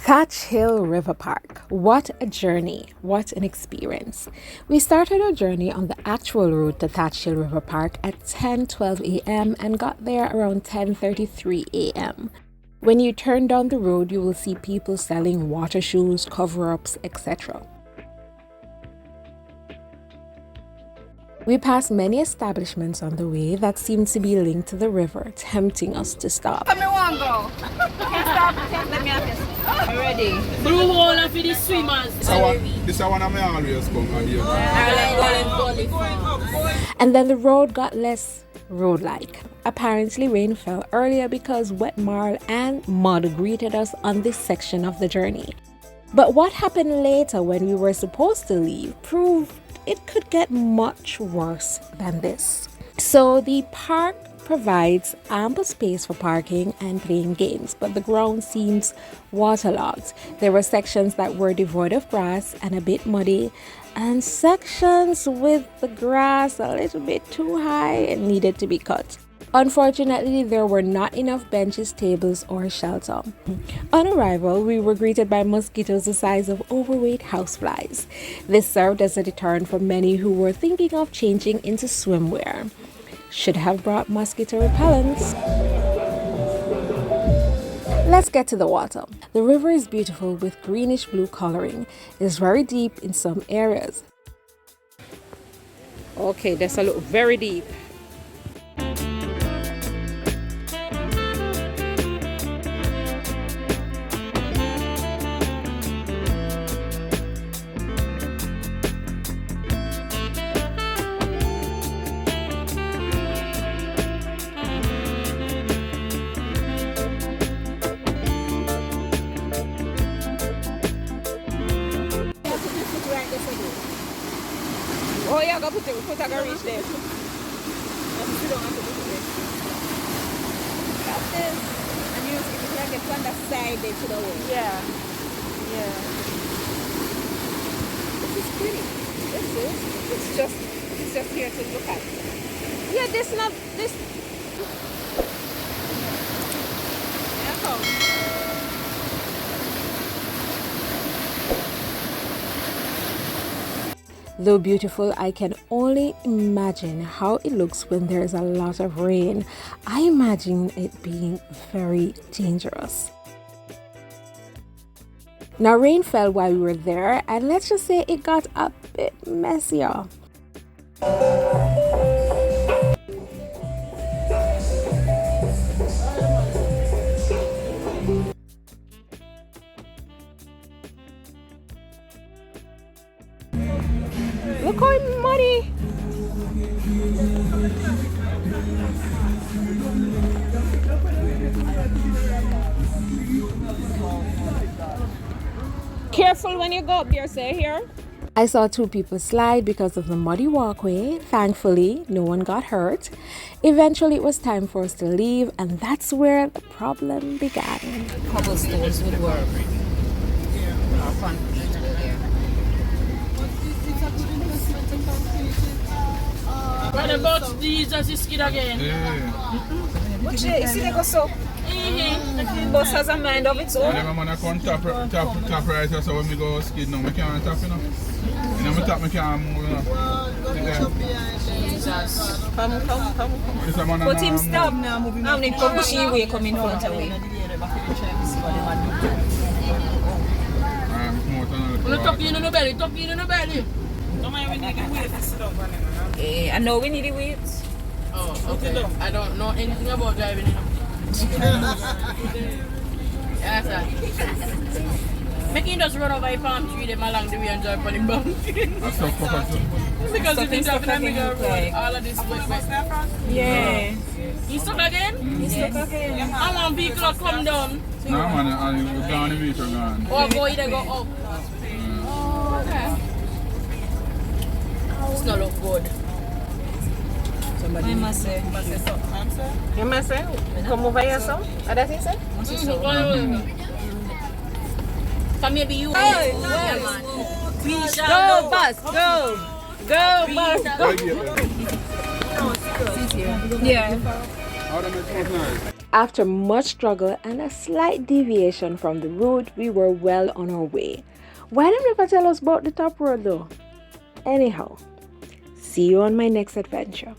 Thatch Hill River Park. What a journey. What an experience. We started our journey on the actual route to Thatch Hill River Park at 10:12 a.m. and got there around 10:33 a.m. When you turn down the road, you will see people selling water shoes, cover-ups, etc. We passed many establishments on the way that seemed to be linked to the river, tempting us to stop. Let me go. Can't stop. Let me have this. Ready. Blue hole for the swimmers. This is one of my always come here. And then the road got less road-like. Apparently rain fell earlier because wet marl and mud greeted us on this section of the journey. But what happened later when we were supposed to leave proved it could get much worse than this. So the park provides ample space for parking and playing games, but the ground seems waterlogged. There were sections that were devoid of grass and a bit muddy, and sections with the grass a little bit too high and needed to be cut. Unfortunately, there were not enough benches, tables, or shelter. On arrival, we were greeted by mosquitoes the size of overweight houseflies. This served as a deterrent for many who were thinking of changing into swimwear. Should have brought mosquito repellents. Let's get to the water. The river is beautiful with greenish blue coloring. It is very deep in some areas. Okay, that's a look very deep. Oh, yeah, go put a reach there. That's this. And you can get on the side there to the wall. Yeah. This is pretty. It's just here to look at. Yeah, this. Yeah, come. Though beautiful, I can only imagine how it looks when there's a lot of rain. I imagine it being very dangerous. Now, rain fell while we were there, and let's just say it got a bit messier. Look how muddy. Careful when you go up there, say here. I saw two people slide because of the muddy walkway. Thankfully, no one got hurt. Eventually, it was time for us to leave, and that's where the problem began. Cobblestones would work. What about Jesus is kid again? Watch it, you see they go so. The bus has a mind of its own. And I'm gonna come tap right here, so when we go skid now, we can't tap, you know. And when we tap, we can't move, you know. Jesus. Come. But But him stop now. How many people pushing away coming in front of me? Tuck in the belly, tuck in the belly. I know we need the weights. Oh, okay. I don't know anything about driving. Yeah, sir. Make him just run over a palm tree them along the way and drive on the mountain. Because if he's driving a bigger road, all of this wet. Yeah. He's stuck again? He's stuck again. I want vehicle to come down. No, man, I'm gone, the vehicle gone. Or go either go up. Oh, okay. It's not look good. Somebody must say. You must say, come over here, son. What does he say? So maybe you. Hey, Yeah, man. We shall go, bus, go, bus, go. Yeah. How do I make After much struggle and a slight deviation from the route, we were well on our way. Why don't you ever tell us about the top road though? Anyhow, see you on my next adventure.